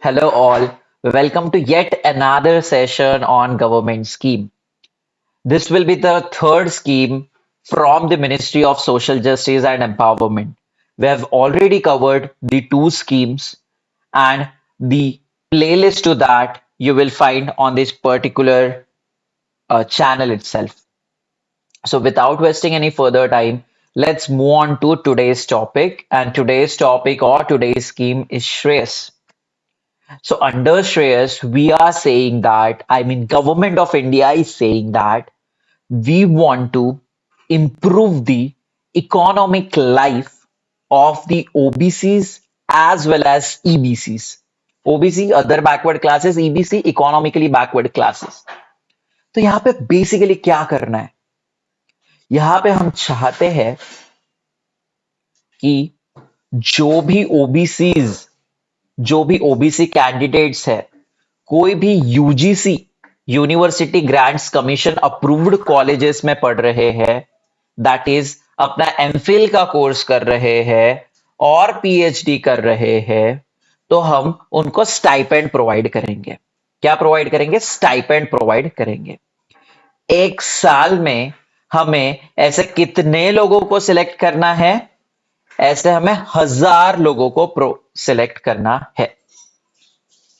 Hello, all. Welcome to yet another session on government scheme. This will be the third scheme from the Ministry of Social Justice and Empowerment. We have already covered the two schemes, and the playlist to that you will find on this particular channel itself. So, without wasting any further time, let's move on to today's topic. And today's topic or today's scheme is Shreyas. So under Shreyas, we are saying that, Government of India is saying that we want to improve the economic life of the OBCs as well as EBCs. OBC, other backward classes, EBC, economically backward classes. तो यहाँ पे basically क्या करना है? यहाँ पे हम चाहते हैं कि जो भी ओबीसीज जो भी ओबीसी कैंडिडेट्स है, कोई भी UGC university grants commission approved colleges में पढ़ रहे हैं, दैट इज अपना एमफिल का कोर्स कर रहे हैं और पीएचडी कर रहे हैं, तो हम उनको स्टाइपेंड प्रोवाइड करेंगे. क्या प्रोवाइड करेंगे? स्टाइपेंड प्रोवाइड करेंगे. एक साल में हमें ऐसे कितने लोगों को सिलेक्ट करना है? ऐसे हमें 1000 लोगों को सिलेक्ट करना है.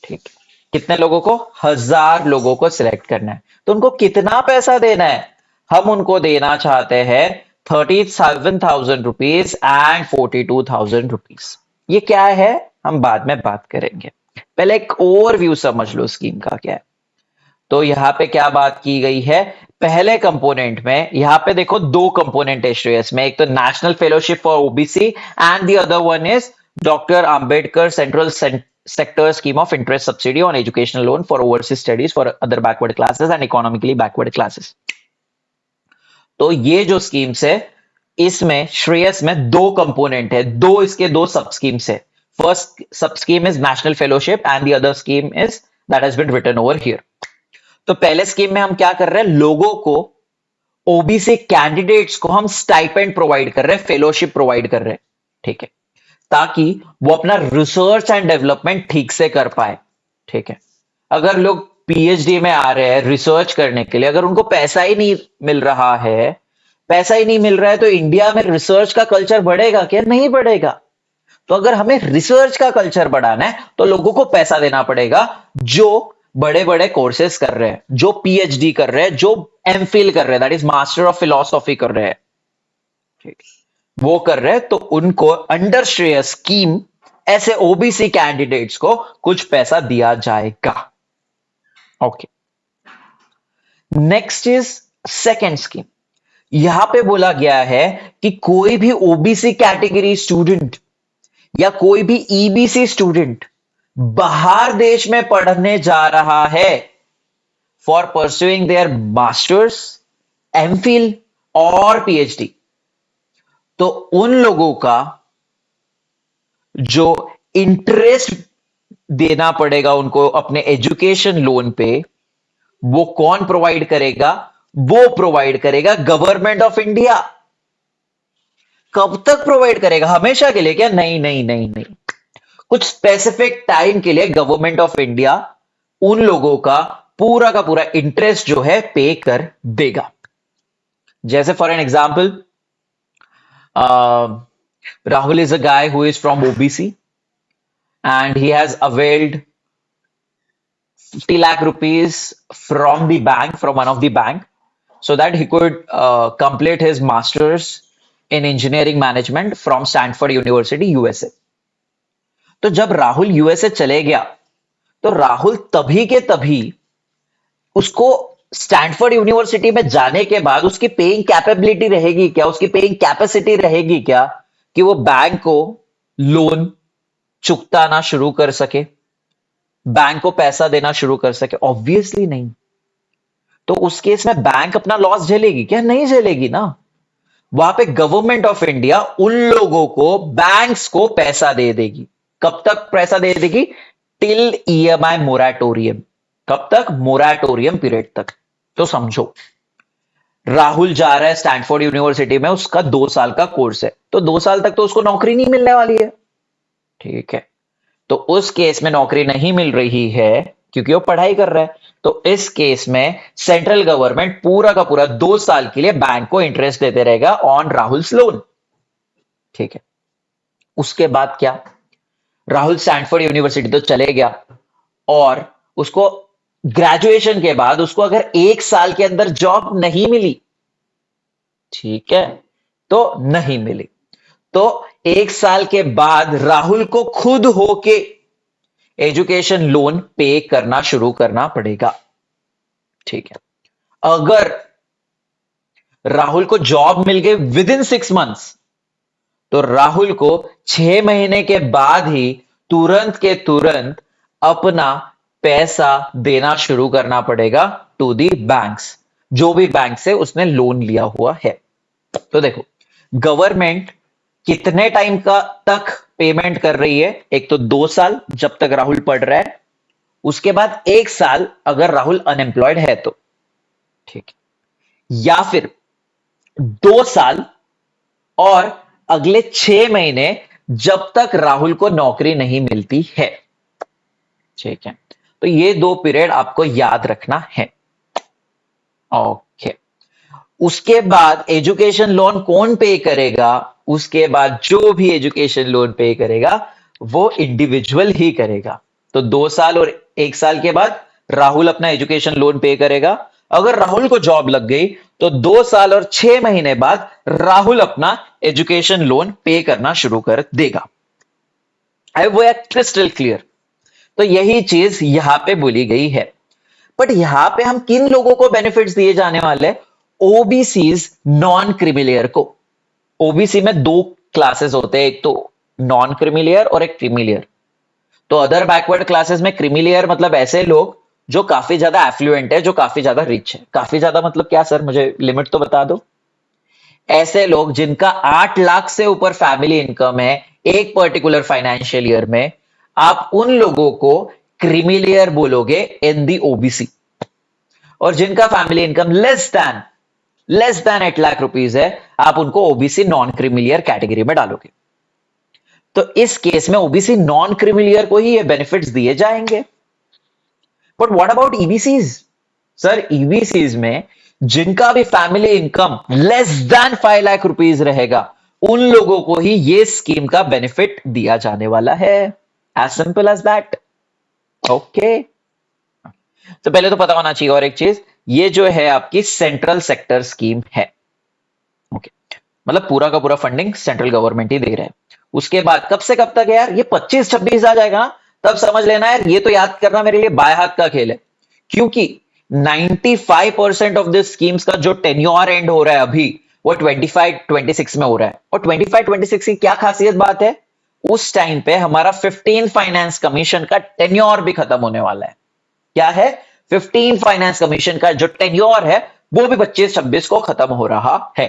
ठीक है, कितने लोगों को? 1000 लोगों को सिलेक्ट करना है. तो उनको कितना पैसा देना है? हम उनको देना चाहते हैं 37,000 रुपीज एंड 42,000 रुपीज. ये क्या है हम बाद में बात करेंगे. पहले एक ओवरव्यू समझ लो स्कीम का क्या है. तो यहाँ पे क्या बात की गई है? पहले कंपोनेंट में यहाँ पे देखो दो कंपोनेंट है श्रेयस में. एक तो national fellowship for OBC and the other one is doctor Ambedkar central sector scheme of interest subsidy on educational loan for overseas studies for other backward classes and economically backward classes. तो ये जो schemes है, इसमें श्रेयस में दो component है, इसके दो सब स्कीम्स है. First sub scheme is national fellowship and the other scheme is that has been written over here. तो पहले स्कीम में हम क्या कर रहे हैं? लोगों को, ओबीसी कैंडिडेट्स को हम स्टाइपेंड प्रोवाइड कर रहे हैं, फेलोशिप प्रोवाइड कर रहे हैं. ठीक है, ताकि वो अपना रिसर्च एंड डेवलपमेंट ठीक से कर पाए. ठीक है, अगर लोग पीएचडी में आ रहे हैं रिसर्च करने के लिए, अगर उनको पैसा ही नहीं मिल रहा है, तो इंडिया में रिसर्च का कल्चर बढ़ेगा क्या? नहीं बढ़ेगा. तो अगर हमें रिसर्च का कल्चर बढ़ाना है तो लोगों को पैसा देना पड़ेगा, जो बड़े बड़े कोर्सेज कर रहे हैं, जो पीएचडी कर रहे हैं, जो एमफिल कर रहे हैं, that is master of philosophy कर रहे हैं. ठीक, वो कर रहे हैं, तो उनको अंडर श्रेयस स्कीम ऐसे ओबीसी कैंडिडेट्स को कुछ पैसा दिया जाएगा. Okay, next is second scheme. यहां पे बोला गया है कि कोई भी ओबीसी कैटेगरी स्टूडेंट या कोई भी ईबीसी स्टूडेंट बाहर देश में पढ़ने जा रहा है for pursuing there masters, MPhil और पीएचडी, तो उन लोगों का जो इंटरेस्ट देना पड़ेगा उनको अपने एजुकेशन लोन पे, वो कौन प्रोवाइड करेगा? वो प्रोवाइड करेगा गवर्नमेंट ऑफ इंडिया. कब तक प्रोवाइड करेगा? हमेशा के लिए क्या? नहीं नहीं नहीं नहीं, कुछ स्पेसिफिक टाइम के लिए गवर्नमेंट ऑफ इंडिया उन लोगों का पूरा इंटरेस्ट जो है पे कर देगा. जैसे for an example, Rahul is a guy who is from OBC and he has availed 50 lakh rupees from the bank, from one of the bank, so that he could complete his masters in engineering management from Stanford University, USA. तो जब Rahul USA चले गया, तो राहुल तभी के तभी उसको Stanford university में जाने के बाद उसकी पेइंग कैपेबिलिटी रहेगी क्या, उसकी पेइंग कैपेसिटी रहेगी क्या कि वो बैंक को लोन चुकताना शुरू कर सके, बैंक को पैसा देना शुरू कर सके? ऑब्वियसली नहीं. तो उस केस में बैंक अपना लॉस झेलेगी क्या? नहीं झेलेगी ना. वहां पे गवर्नमेंट ऑफ इंडिया उन लोगों को, बैंक्स को पैसा दे देगी. कब तक पैसा दे देगी? Till EMI moratorium. कब तक? मोराटोरियम पीरियड तक. तो समझो, राहुल जा रहा है स्टैनफोर्ड यूनिवर्सिटी में, उसका 2 साल का कोर्स है, तो 2 साल तक तो उसको नौकरी नहीं मिलने वाली है. ठीक है, तो उस केस में नौकरी नहीं मिल रही है क्योंकि वो पढ़ाई कर रहा है, तो इस केस में सेंट्रल गवर्नमेंट पूरा का पूरा 2 साल के लिए बैंक को इंटरेस्ट देते रहेगा ऑन राहुल्स लोन। ठीक है, उसके बाद क्या, राहुल स्टैनफोर्ड यूनिवर्सिटी तो चले गया, और उसको ग्रेजुएशन के बाद उसको अगर 1 साल के अंदर जॉब नहीं मिली, ठीक है, तो नहीं मिली, तो 1 साल के बाद राहुल को खुद होके एजुकेशन लोन पे करना शुरू करना पड़ेगा। ठीक है, अगर राहुल को जॉब मिल गई विद इन 6 मंथ्स, तो राहुल को 6 महीने के बाद ही तुरंत के तुरंत अपना पैसा देना शुरू करना पड़ेगा टू दी बैंक्स, जो भी बैंक से उसने लोन लिया हुआ है। तो देखो, गवर्नमेंट कितने टाइम का तक पेमेंट कर रही है, एक तो 2 साल जब तक राहुल पढ़ रहा है, उसके बाद 1 साल अगर राहुल अनएम्प्लॉयड है तो, ठीक, या फिर 2 साल और अगले 6 महीने जब तक राहुल को नौकरी नहीं मिलती है। ठीक है, तो ये 2 पीरियड आपको याद रखना है। ओके, उसके बाद एजुकेशन लोन कौन पे करेगा, उसके बाद जो भी एजुकेशन लोन पे करेगा वो इंडिविजुअल ही करेगा। तो 2 साल और 1 साल के बाद राहुल अपना एजुकेशन लोन पे करेगा। अगर राहुल को जॉब लग गई तो 2 साल और 6 महीने बाद राहुल अपना एजुकेशन लोन पे करना शुरू कर देगा। आई वो क्रिस्टल क्लियर। तो यही चीज यहां पे बोली गई है। बट यहां पे हम किन लोगों को बेनिफिट्स दिए जाने वाले, ओबीसीज नॉन क्रीमिलियर को। ओबीसी में 2 क्लासेस होते हैं, एक तो नॉन क्रीमिलियर और एक क्रीमिलियर। तो अदर बैकवर्ड क्लासेस में क्रीमिलियर मतलब ऐसे लोग जो काफी ज्यादा एफ्लुएंट है, जो काफी ज्यादा रिच है। काफी ज्यादा मतलब क्या सर, मुझे लिमिट तो बता दो। ऐसे लोग जिनका 8 लाख से ऊपर फैमिली इनकम है एक पर्टिकुलर फाइनेंशियल ईयर में, आप उन लोगों को क्रीमिलियर बोलोगे इन दी ओबीसी। और जिनका family income less then 8 lakh rupees है, आप उनको ओबीसी नॉन क्रीमिलियर कैटेगरी में डालोगे। तो इस केस में ओबीसी नॉन क्रीमिलियर को ही ये बेनिफिट्स दिए जाएंगे। But what about EBCs? Sir, EBCs में जिनका भी family income less than 5 lakh rupees रहेगा, उन लोगों को ही ये स्कीम का बेनिफिट दिया जाने वाला है। As simple as that. Okay, तो पहले तो पता होना चाहिए और एक चीज, ये जो है आपकी सेंट्रल सेक्टर स्कीम है। ओके, मतलब पूरा का पूरा फंडिंग सेंट्रल गवर्नमेंट ही दे रहा है। उसके बाद कब से कब तक है यार, ये 25-26 आ जाएगा ना, तब समझ लेना यार, ये तो याद करना मेरे लिए बाएं हाथ का खेल है। क्योंकि 95% ऑफ दिस स्कीम्स का जो टेन्योर एंड हो रहा है अभी, वो 25-26 में हो रहा है। और 25-26 की क्या खासियत बात है, उस टाइम पे हमारा 15 फाइनेंस कमीशन का टेन्योर भी खत्म होने वाला है। क्या है, 15 फाइनेंस कमीशन का जो टेन्योर है वो भी 25-26 को खत्म हो रहा है।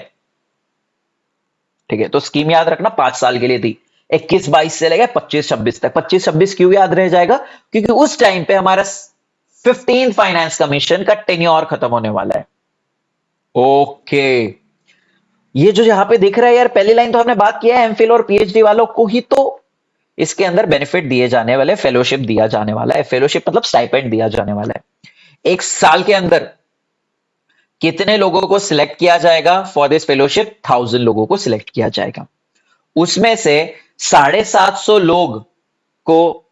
ठीक है, तो स्कीम याद रखना 5 साल के लिए थी, 21-22 से लेकर 25-26 तक। 25-26 क्यों याद रह जाएगा, क्योंकि उस टाइम पे हमारा 15 फाइनेंस कमीशन का टेन्योर खत्म होने वाला है। ओके, ये जो यहां पे दिख रहा है यार, पहली लाइन तो हमने बात किया है एमफिल और पीएचडी वालों को ही तो इसके अंदर बेनिफिट दिए जाने वाले, फेलोशिप दिया जाने वाला है। फेलोशिप मतलब स्टाइपेंड दिया जाने वाला है। 1 साल के अंदर कितने लोगों को सिलेक्ट किया जाएगा फॉर दिस फेलोशिप? 1000 लोगों को सिलेक्ट किया जाएगा। उसमें से 750 लोग को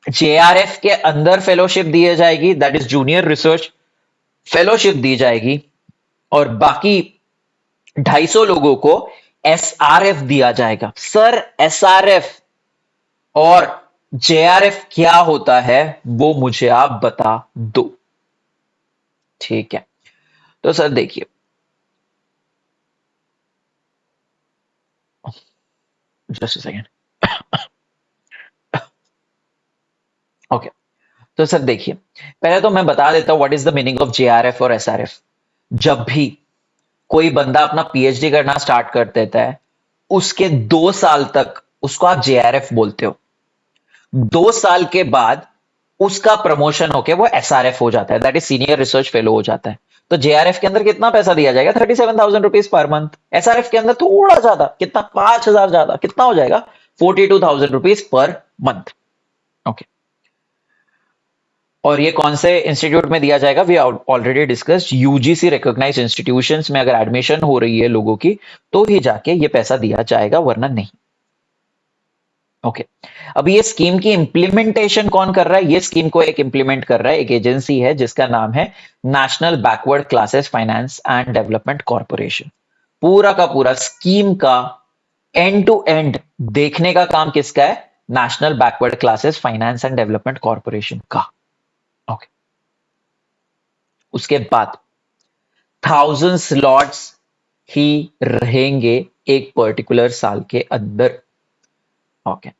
जेआरएफ के अंदर फेलोशिप दी जाएगी, that is junior research fellowship दी जाएगी, और बाकी 250 लोगों को एसआरएफ दिया जाएगा। सर, एसआरएफ और जेआरएफ क्या होता है वो मुझे आप बता दो। ठीक है, तो सर देखिए, जस्ट सेकेंड। ओके, तो सर देखिए, पहले तो मैं बता देता हूं what is the meaning of JRF और एसआरएफ। जब भी कोई बंदा अपना पीएचडी करना स्टार्ट कर देता है, उसके 2 साल तक उसको आप जेआरएफ बोलते हो। 2 साल के बाद उसका प्रमोशन होके वो एसआरएफ हो जाता है, that is senior research fellow हो जाता है। तो जेआरएफ के अंदर कितना पैसा दिया जाएगा? 37,000 रुपीज पर मंथ। एसआरएफ के अंदर थोड़ा ज्यादा, कितना, 5,000 ज्यादा, कितना हो जाएगा? 42,000 रुपीज पर मंथ। ओके, और ये कौन से इंस्टीट्यूट में दिया जाएगा? We already discussed, UGC recognised institutions में अगर एडमिशन हो रही है लोगों की तो ही जाके ये पैसा दिया जाएगा, वरना नहीं। ओके, अब ये स्कीम की इंप्लीमेंटेशन कौन कर रहा है? ये स्कीम को एक इंप्लीमेंट कर रहा है, एक एजेंसी है जिसका नाम है national backward classes finance and development corporation. पूरा का पूरा स्कीम का एंड टू एंड देखने का काम किसका है? National backward classes finance and development corporation का। ओके, उसके बाद 1000 स्लॉट्स ही रहेंगे एक पर्टिकुलर साल के अंदर। ओके,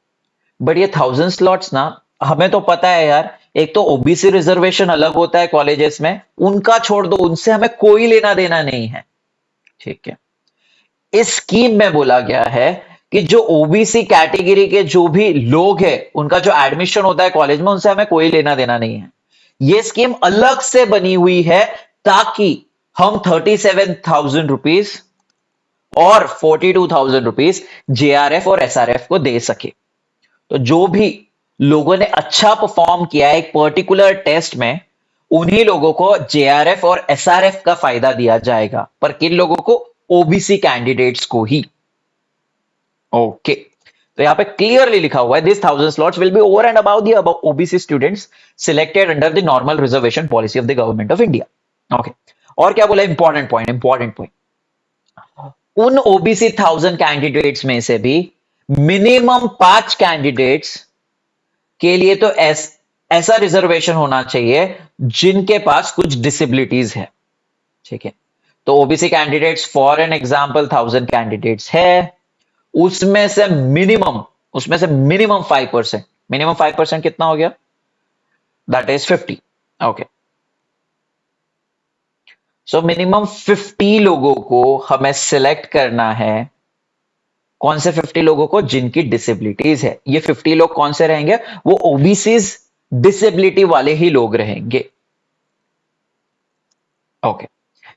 बट ये 1000 स्लॉट्स ना, हमें तो पता है यार, एक तो ओबीसी रिजर्वेशन अलग होता है कॉलेजेस में, उनका छोड़ दो, उनसे हमें कोई लेना देना नहीं है, ठीक है। इस स्कीम में बोला गया है कि जो ओबीसी कैटेगरी के जो भी लोग हैं, उनका जो एडमिशन होता है कॉलेज में, उनसे हमें कोई लेना देना नहीं है। ये स्कीम अलग से बनी हुई है ताकि हम 37,000 रुपीज और 42,000 रुपीज जेआरएफ और एसआरएफ को दे सके। तो जो भी लोगों ने अच्छा परफॉर्म किया है एक पर्टिकुलर टेस्ट में, उन्हीं लोगों को जेआरएफ और एसआरएफ का फायदा दिया जाएगा। पर किन लोगों को? ओबीसी कैंडिडेट्स को ही। ओके, तो यहां पे क्लियरली लिखा हुआ है this 1000 slots will be over and about the OBC students selected under the normal reservation policy of the government of India. Okay, और क्या बोला? इंपॉर्टेंट पॉइंट, इंपॉर्टेंट पॉइंट, उन ओबीसी 1000 कैंडिडेट्स में से भी मिनिमम 5 कैंडिडेट्स के लिए तो ऐसा रिजर्वेशन होना चाहिए जिनके पास कुछ डिसेबिलिटीज है, ठीक है। तो OBC candidates for an example 1000 candidates है, उसमें से मिनिमम 5%, मिनिमम 5% कितना हो गया? That is 50। Okay, so minimum 50 लोगों को हमें सिलेक्ट करना है। कौन से 50 लोगों को? जिनकी डिसेबिलिटीज है। ये 50 लोग कौन से रहेंगे? वो ओबीसीज डिसेबिलिटी वाले ही लोग रहेंगे। ओके,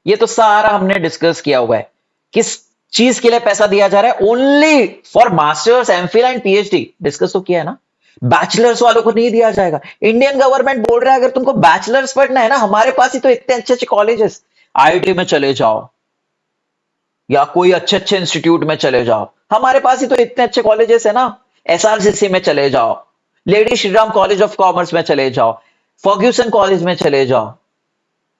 ये तो सारा हमने डिस्कस किया हुआ है। किस चीज के लिए पैसा दिया जा रहा है? Only for masters, MPhil and PhD. Discuss तो किया है ना, बैचलर्स वालों को नहीं दिया जाएगा। इंडियन गवर्नमेंट बोल रहा है अगर तुमको बैचलर्स पढ़ना है ना, हमारे पास ही तो इतने अच्छे अच्छे कॉलेजेस, आईआईटी में चले जाओ या कोई अच्छे अच्छे इंस्टीट्यूट में चले जाओ, हमारे पास ही तो इतने अच्छे कॉलेजेस है ना। एसआरसीसी में चले जाओ, lady Shriram college of commerce में चले जाओ, फर्ग्यूसन कॉलेज में चले जाओ,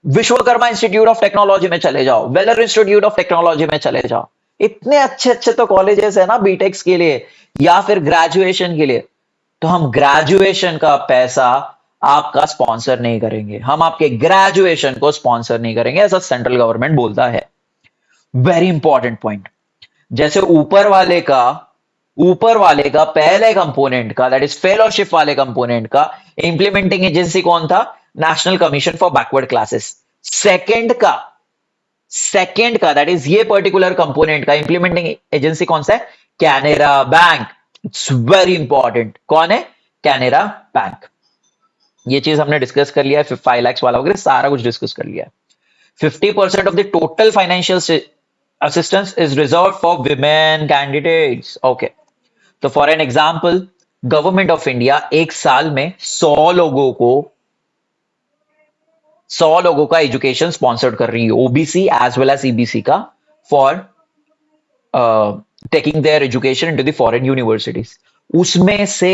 विश्वकर्मा इंस्टीट्यूट ऑफ टेक्नोलॉजी में चले जाओ, वेलर इंस्टीट्यूट ऑफ टेक्नोलॉजी में चले जाओ। इतने अच्छे अच्छे तो कॉलेजेस है ना बीटेक्स के लिए या फिर ग्रेजुएशन के लिए। तो हम ग्रेजुएशन का पैसा आपका स्पॉन्सर नहीं करेंगे, हम आपके ग्रेजुएशन को स्पॉन्सर नहीं करेंगे, ऐसा सेंट्रल गवर्नमेंट बोलता है। Very important point. जैसे ऊपर वाले का पहले कंपोनेंट का, दैट इज फेलोशिप वाले कंपोनेंट का इंप्लीमेंटिंग एजेंसी कौन था? National commission for backward classes. Second का दैट इज ये पर्टिकुलर कंपोनेंट का इंप्लीमेंटिंग एजेंसी कौन सा है? Canara bank. It's very important. कौन है? कैनेरा बैंक। ये चीज हमने डिस्कस कर लिया है, 5 लाख वाला वगैरह सारा कुछ डिस्कस कर लिया है। 50% of the total financial assistance is reserved for women candidates. Okay. तो for an example, government of India एक साल में 100 लोगों का एजुकेशन स्पॉन्सर्ड कर रही है, OBC as well as EBC का, for taking their education into the foreign universities. उसमें से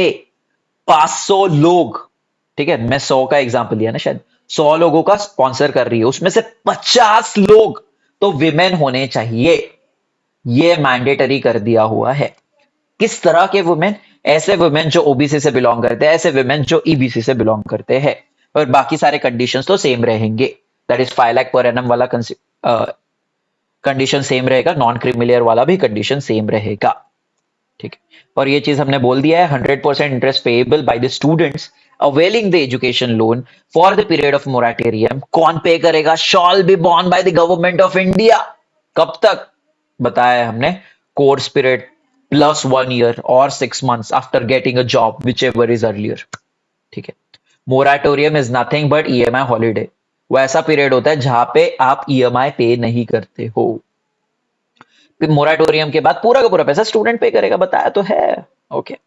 500 लोग, ठीक है, मैं 100 का एग्जाम्पल दिया ना, शायद 100 लोगों का स्पॉन्सर कर रही है, उसमें से 50 लोग तो विमेन होने चाहिए। ये मैंडेटरी कर दिया हुआ है। किस तरह के वुमेन? ऐसे वुमेन जो ओबीसी से बिलोंग करते हैं, ऐसे वुमेन जो ईबीसी से बिलोंग करते हैं, और बाकी सारे कंडीशंस तो सेम रहेंगे। That is 5 lakh per annum वाला कंडीशन सेम रहेगा, नॉन क्रिमिलियर वाला भी कंडीशन सेम रहेगा, ठीक है। और ये चीज हमने बोल दिया है, 100% interest payable by the students availing the education loan for the period of moratorium. कौन पे करेगा? Shawl be born by the government of India. कब तक बताया है हमने? कोर्स पीरियड प्लस 1 ईयर और 6 months after getting a job, which ever is earlier, ठीक है। Moratorium is nothing but EMI holiday. वो ऐसा पीरियड होता है जहां पे आप ईएमआई पे नहीं करते हो। फिर मोराटोरियम के बाद पूरा का पूरा पैसा स्टूडेंट पे करेगा, बताया तो है। ओके,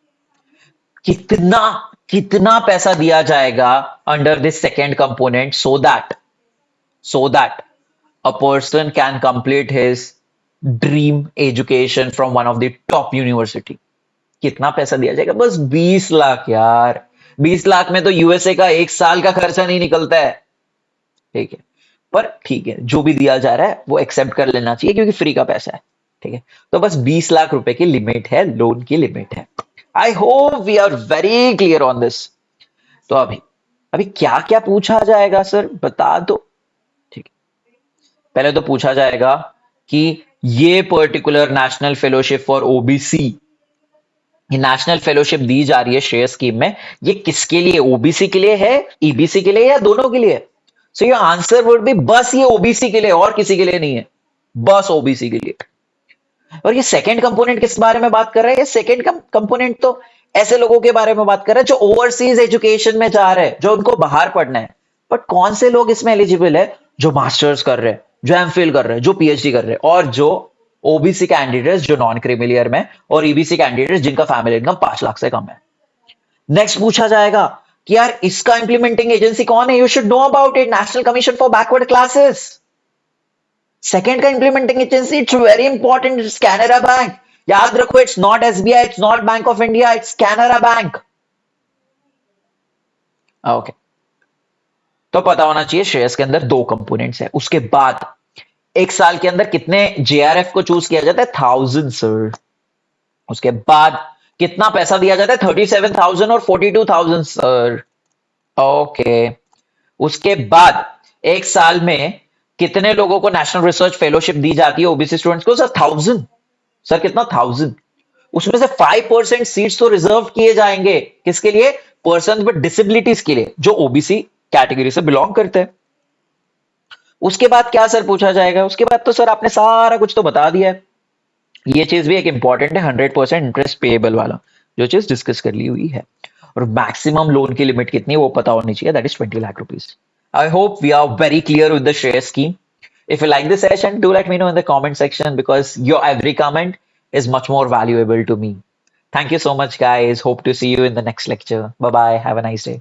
कितना कितना पैसा दिया जाएगा under this second component so that a person can complete his dream education from one of the top university. कितना पैसा दिया जाएगा? बस 20 लाख यार। 20 लाख में तो यूएसए का एक साल का खर्चा नहीं निकलता है। ठीक है, पर ठीक है, जो भी दिया जा रहा है वो एक्सेप्ट कर लेना चाहिए क्योंकि फ्री का पैसा है। ठीक है, तो बस 20 लाख रुपए की लिमिट है, लोन की लिमिट है। I hope we are very clear on this. तो अभी अभी क्या क्या पूछा जाएगा सर, बता दो। ठीक है, पहले तो पूछा जाएगा कि ये particular national fellowship for OBC, ये नेशनल फेलोशिप दी जा रही है श्रेय स्कीम में, ये किसके लिए? ओबीसी के लिए है, ईबीसी के लिए, या दोनों के लिए? So your answer would be बस ये ओबीसी के लिए, और किसी के लिए नहीं है, बस ओबीसी के लिए। और ये सेकंड कंपोनेंट किस बारे में बात कर रहा है? ये सेकंड कंपोनेंट तो ऐसे लोगों के बारे में बात कर रहा है जो ओवरसीज एजुकेशन में जा रहे हैं, जो उनको बाहर पढ़ना है। बट कौन से लोग इसमें एलिजिबल है? जो मास्टर्स कर रहे हैं, जो एमफिल कर रहे हैं, जो पीएचडी कर रहे हैं, और जो ओबीसी कैंडिडेट्स जो नॉन क्रीमिलियर में, और ईबीसी कैंडिडेट्स जिनका फैमिली इनकम 5 लाख से कम है। नेक्स्ट पूछा जाएगा कि यार इसका इंप्लीमेंटिंग एजेंसी कौन है? You should know about it, national commission for backward classes. Second का implementing agency, it's very important, it's Canara bank. याद रखो, it's not SBI, it's not bank of India, it's Canara bank. Okay, तो पता होना चाहिए श्रेयस के अंदर दो कंपोनेंट्स है। उसके बाद एक साल के अंदर कितने जेआरएफ को चूज किया जाता है? 1000 सर। उसके बाद कितना पैसा दिया जाता है? 37,000 और 42,000 सर। ओके, उसके बाद एक साल में कितने लोगों को नेशनल रिसर्च फेलोशिप दी जाती है ओबीसी स्टूडेंट्स को? सर 1000। सर कितना? 1000। उसमें से 5% सीट्स तो रिजर्व किए जाएंगे किसके लिए? पर्सन विद डिसेबिलिटीज के लिए, जो ओबीसी कैटेगरी से बिलोंग करते हैं। उसके बाद क्या सर पूछा जाएगा? उसके बाद तो सर आपने सारा कुछ तो बता दिया है। ये चीज भी एक इंपॉर्टेंट है, 100% इंटरेस्ट पेएबल वाला, जो चीज डिस्कस कर ली हुई है। और मैक्सिमम लोन की लिमिट कितनी है वो पता होनी चाहिए, that is 20 lakh rupees. I hope we are very clear with the share scheme. If you like this session, do let me know in the comment section because your every comment is much more valuable to me. Thank you so much, guys. Hope to see you in the next lecture. Bye bye. Have a nice day.